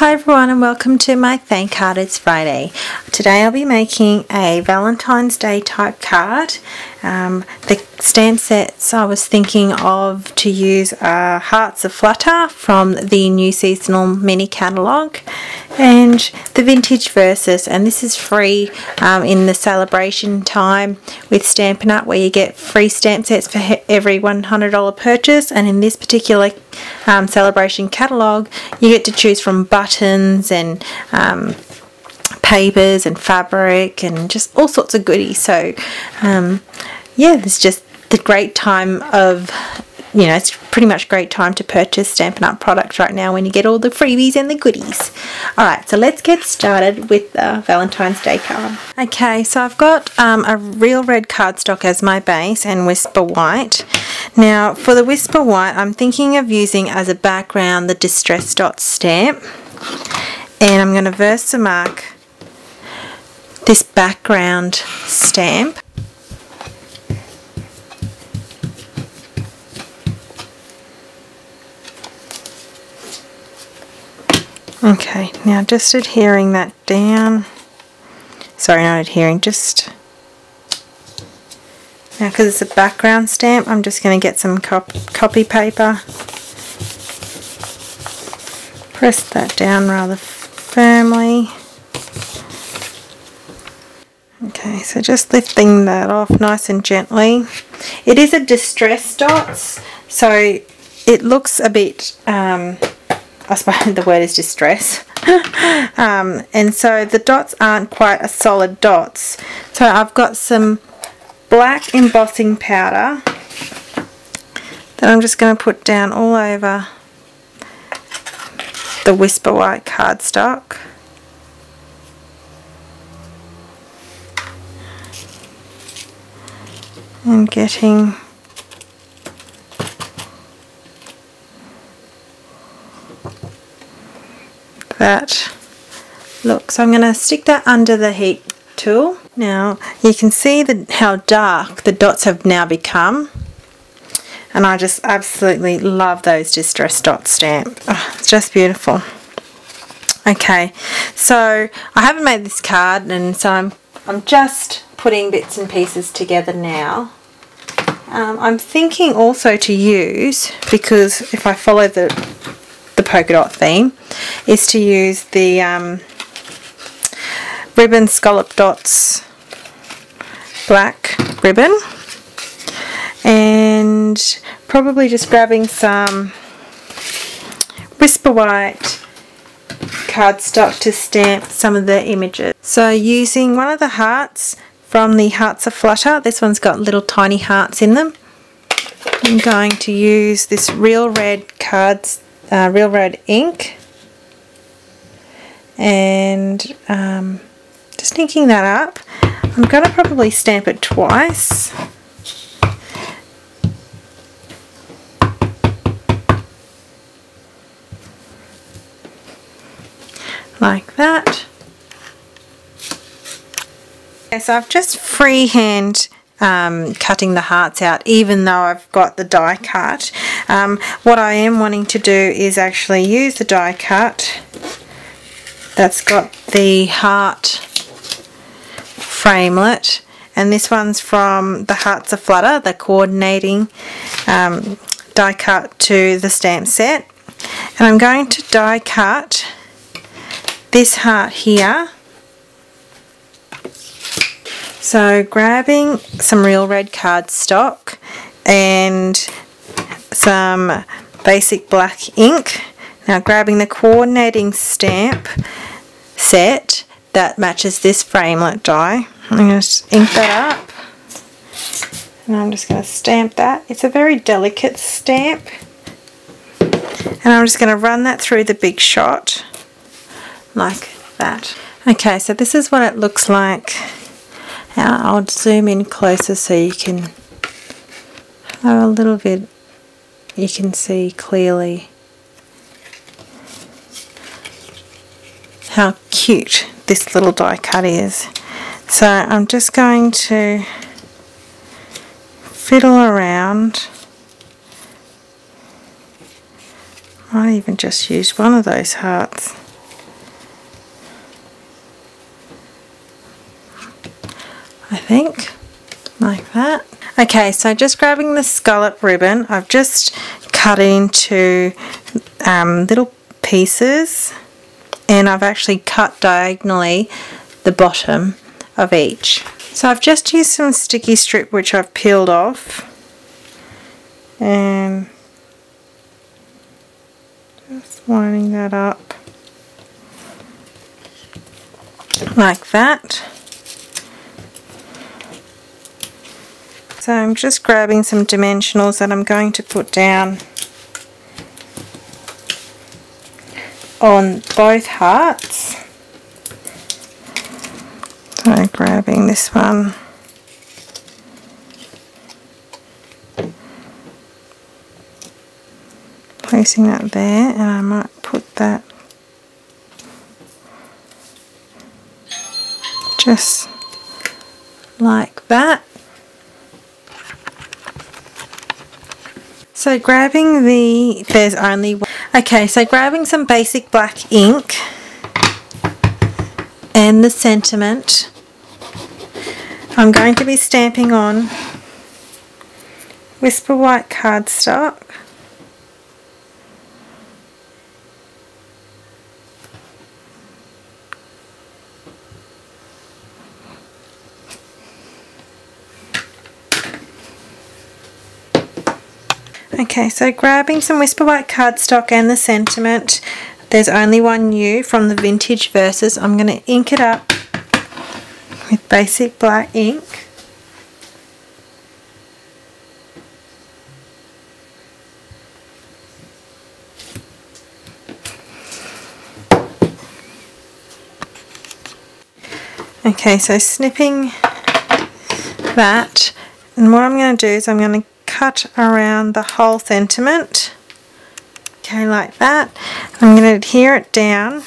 Hi everyone and welcome to my thank card. It's Friday. Today I'll be making a Valentine's Day type card. The stamp sets I was thinking of to use are Hearts of Flutter from the new seasonal mini catalogue and the Vintage Versus, and this is free in the celebration time with Stampin' Up, where you get free stamp sets for every $100 purchase, and in this particular celebration catalogue you get to choose from buttons and papers and fabric and just all sorts of goodies. So yeah, it's just the great time of, it's pretty much a great time to purchase Stampin' Up products right now when you get all the freebies and the goodies. Alright, so let's get started with the Valentine's Day card. Okay, so I've got a Real Red cardstock as my base and Whisper White. Now for the Whisper White, I'm thinking of using as a background the Distress Dot stamp, and I'm going to Versamark this background stamp. Okay, now just adhering that down. Sorry, not adhering, just now because it's a background stamp, I'm just going to get some copy paper. Press that down rather firmly. Okay, so just lifting that off nice and gently. It is a Distress Dots, so it looks a bit, I suppose the word is distress. And so the dots aren't quite a solid dots. So I've got some black embossing powder that I'm just going to put down all over the Whisper White cardstock. And getting that look. So I'm going to stick that under the heat tool. Now you can see how dark the dots have now become, and I just absolutely love those Distress Dot stamps. Oh, it's just beautiful. Okay, so I haven't made this card, and so I'm just putting bits and pieces together now. I'm thinking also to use, because if I follow the polka dot theme, is to use the Ribbon Scallop Dots black ribbon, and probably just grabbing some Whisper White cardstock to stamp some of the images. So using one of the hearts from the Hearts of Flutter, this one's got little tiny hearts in them. I'm going to use this Real Red Real Red ink, and just inking that up. I'm going to probably stamp it twice. Like that. Okay, so I've just freehand cutting the hearts out, even though I've got the die cut. What I am wanting to do is actually use the die cut that's got the heart framelit, and this one's from the Hearts of Flutter, the coordinating die cut to the stamp set, and I'm going to die cut this heart here. So grabbing some Real Red cardstock and some basic black ink. Now grabbing the coordinating stamp set that matches this framelit die. I'm going to ink that up, and I'm just going to stamp that. It's a very delicate stamp, and I'm just going to run that through the Big Shot like that. Okay, so this is what it looks like. Now I'll zoom in closer so you can have a little bit, you can see clearly how cute this little die cut is. So I'm just going to fiddle around. Might even just use one of those hearts. I think, like that. Okay, so just grabbing the scallop ribbon, I've just cut it into little pieces, and I've actually cut diagonally the bottom of each. So I've just used some sticky strip which I've peeled off, and just lining that up like that. So I'm just grabbing some dimensionals that I'm going to put down on both hearts. So grabbing this one, placing that there, and I might put that just like that. So grabbing there's only one. Okay, so grabbing some basic black ink and the sentiment, I'm going to be stamping on Whisper White cardstock. Okay, so grabbing some Whisper White cardstock and the sentiment, there's only one new from the Vintage Verses. I'm going to ink it up with basic black ink. Okay, so snipping that, and what I'm going to do is I'm going to cut around the whole sentiment, okay, like that. I'm going to adhere it down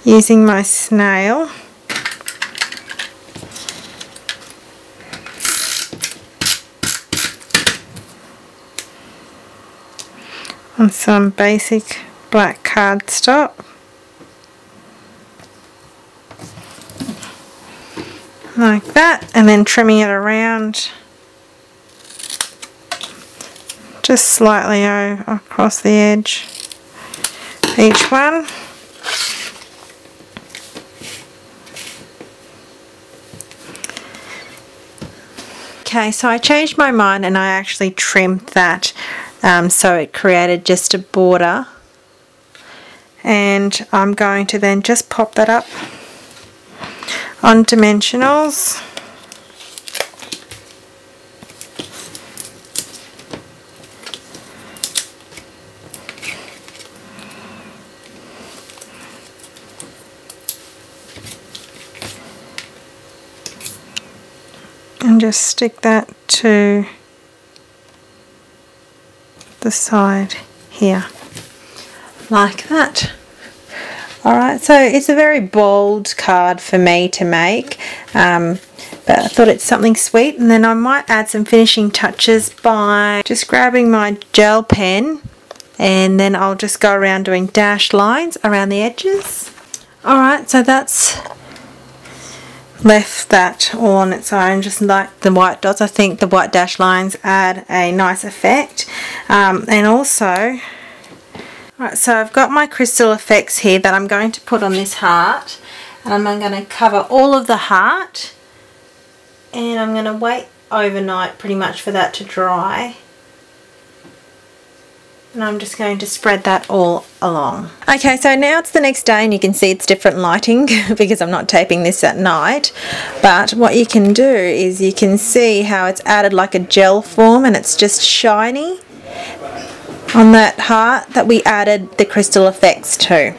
using my snail. On some basic black cardstock. Like that, and then trimming it around just slightly across the edge each one. Okay, so I changed my mind and I actually trimmed that so it created just a border, and I'm going to then just pop that up on dimensionals. And just stick that to the side here, like that. Alright, so it's a very bold card for me to make, but I thought it's something sweet, and then I might add some finishing touches by just grabbing my gel pen, and then I'll just go around doing dashed lines around the edges. Alright, so that's left that all on its own, just like the white dots. I think the white dash lines add a nice effect, and also, right, so I've got my crystal effects here that I'm going to put on this heart, and I'm going to cover all of the heart, and I'm going to wait overnight pretty much for that to dry. And I'm just going to spread that all along. Okay, so now it's the next day, and you can see it's different lighting because I'm not taping this at night. But what you can do is you can see how it's added like a gel form, and it's just shiny on that heart that we added the crystal effects to.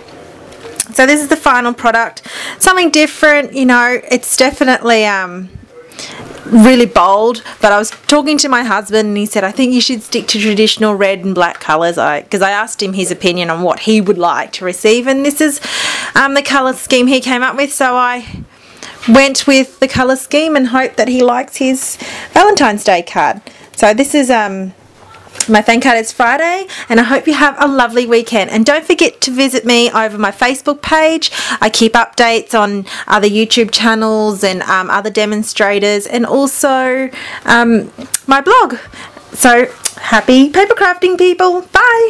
So this is the final product. Something different, you know, it's definitely really bold, but I was talking to my husband and he said I think you should stick to traditional red and black colours, because I asked him his opinion on what he would like to receive, and this is the colour scheme he came up with, so I went with the colour scheme and hope that he likes his Valentine's Day card. So this is my thank card is Friday, and I hope you have a lovely weekend. And don't forget to visit me over my Facebook page. I keep updates on other YouTube channels and other demonstrators, and also my blog. So happy paper crafting, people. Bye.